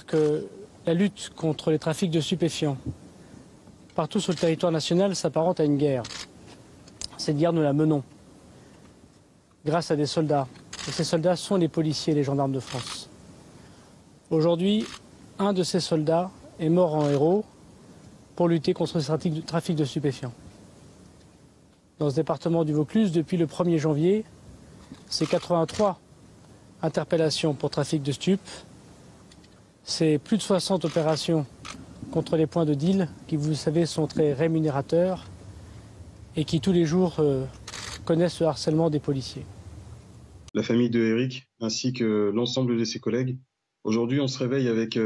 dire que la lutte contre les trafics de stupéfiants partout sur le territoire national s'apparente à une guerre. Cette guerre, nous la menons grâce à des soldats. Et ces soldats sont les policiers et les gendarmes de France. Aujourd'hui, un de ces soldats est mort en héros pour lutter contre ce trafic de stupéfiants. Dans ce département du Vaucluse, depuis le 1er janvier, c'est 83 interpellations pour trafic de stupes. C'est plus de 60 opérations contre les points de deal qui, vous le savez, sont très rémunérateurs et qui tous les jours connaissent le harcèlement des policiers. La famille de Eric ainsi que l'ensemble de ses collègues, aujourd'hui on se réveille avec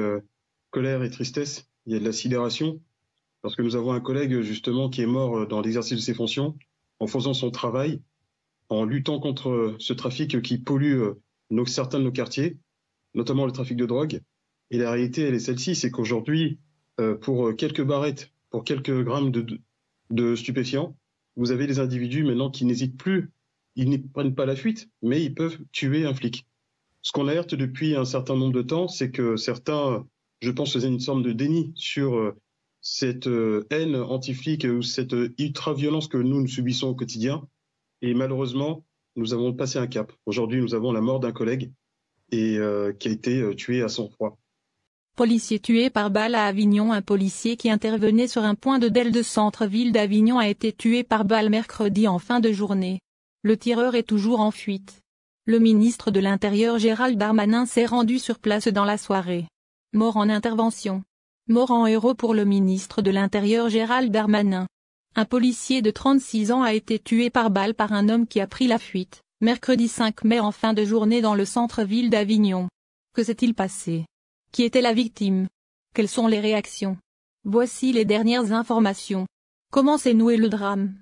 colère et tristesse. Il y a de la sidération parce que nous avons un collègue justement qui est mort dans l'exercice de ses fonctions en faisant son travail, en luttant contre ce trafic qui pollue certains de nos quartiers, notamment le trafic de drogue. Et la réalité, elle est celle-ci, c'est qu'aujourd'hui, pour quelques barrettes, pour quelques grammes de stupéfiants, vous avez des individus maintenant qui n'hésitent plus, ils ne prennent pas la fuite, mais ils peuvent tuer un flic. Ce qu'on alerte depuis un certain nombre de temps, c'est que certains, je pense, faisaient une sorte de déni sur cette haine anti-flic ou cette ultra-violence que nous subissons au quotidien. Et malheureusement, nous avons passé un cap. Aujourd'hui, nous avons la mort d'un collègue et qui a été tué à sang-froid. Policier tué par balle à Avignon. Un policier qui intervenait sur un point de DEL de centre-ville d'Avignon a été tué par balle mercredi en fin de journée. Le tireur est toujours en fuite. Le ministre de l'Intérieur Gérald Darmanin s'est rendu sur place dans la soirée. Mort en intervention. Mort en héros pour le ministre de l'Intérieur Gérald Darmanin. Un policier de 36 ans a été tué par balle par un homme qui a pris la fuite, mercredi 5 mai en fin de journée dans le centre-ville d'Avignon. Que s'est-il passé? Qui était la victime? Quelles sont les réactions? Voici les dernières informations. Comment s'est noué le drame?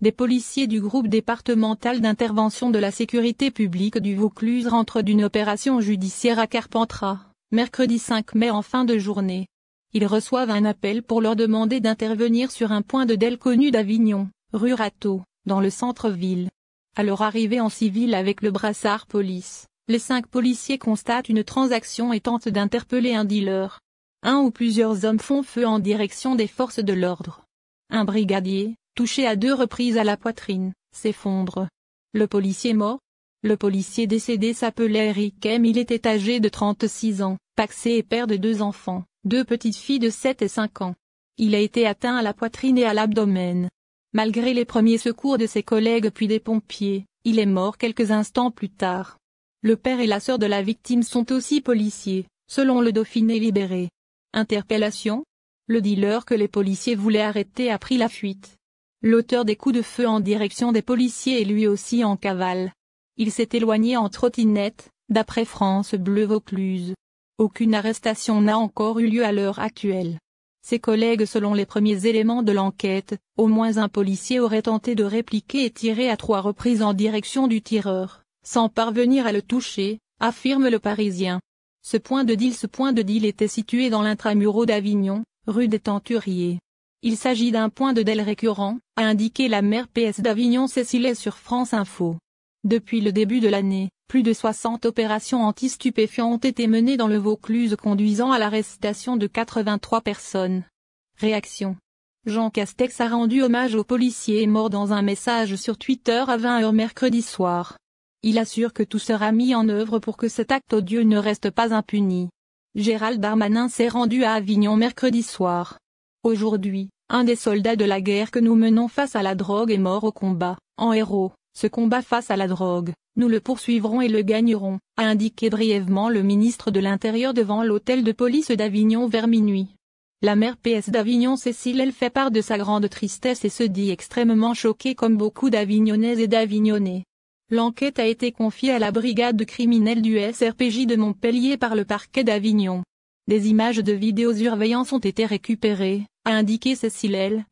Des policiers du groupe départemental d'intervention de la sécurité publique du Vaucluse rentrent d'une opération judiciaire à Carpentras, mercredi 5 mai en fin de journée. Ils reçoivent un appel pour leur demander d'intervenir sur un point de DEL connu d'Avignon, rue Rateau, dans le centre-ville. À leur arrivée en civil avec le brassard police, les 5 policiers constatent une transaction et tentent d'interpeller un dealer. Un ou plusieurs hommes font feu en direction des forces de l'ordre. Un brigadier, touché à 2 reprises à la poitrine, s'effondre. Le policier mort? Le policier décédé s'appelait Eric M. Il était âgé de 36 ans, pacsé et père de 2 enfants, 2 petites filles de 7 et 5 ans. Il a été atteint à la poitrine et à l'abdomen. Malgré les premiers secours de ses collègues puis des pompiers, il est mort quelques instants plus tard. Le père et la sœur de la victime sont aussi policiers, selon le Dauphiné libéré. Interpellation? Le dealer que les policiers voulaient arrêter a pris la fuite. L'auteur des coups de feu en direction des policiers est lui aussi en cavale. Il s'est éloigné en trottinette, d'après France Bleu Vaucluse. Aucune arrestation n'a encore eu lieu à l'heure actuelle. Ses collègues, selon les premiers éléments de l'enquête, au moins un policier aurait tenté de répliquer et tiré à 3 reprises en direction du tireur, sans parvenir à le toucher, affirme le Parisien. Ce point de deal était situé dans l'intramuros d'Avignon, rue des Tenturiers. Il s'agit d'un point de DEL récurrent, a indiqué la maire PS d'Avignon Cécile sur France Info. Depuis le début de l'année, plus de 60 opérations anti-stupéfiants ont été menées dans le Vaucluse conduisant à l'arrestation de 83 personnes. Réaction. Jean Castex a rendu hommage aux policiers morts dans un message sur Twitter à 20h mercredi soir. Il assure que tout sera mis en œuvre pour que cet acte odieux ne reste pas impuni. Gérald Darmanin s'est rendu à Avignon mercredi soir. Aujourd'hui, un des soldats de la guerre que nous menons face à la drogue est mort au combat, en héros. Ce combat face à la drogue, nous le poursuivrons et le gagnerons, a indiqué brièvement le ministre de l'Intérieur devant l'hôtel de police d'Avignon vers minuit. La maire PS d'Avignon Cécile elle fait part de sa grande tristesse et se dit extrêmement choquée comme beaucoup d'Avignonnaises et d'Avignonnais. L'enquête a été confiée à la brigade criminelle du SRPJ de Montpellier par le parquet d'Avignon. Des images de vidéosurveillance ont été récupérées, a indiqué Cécile L,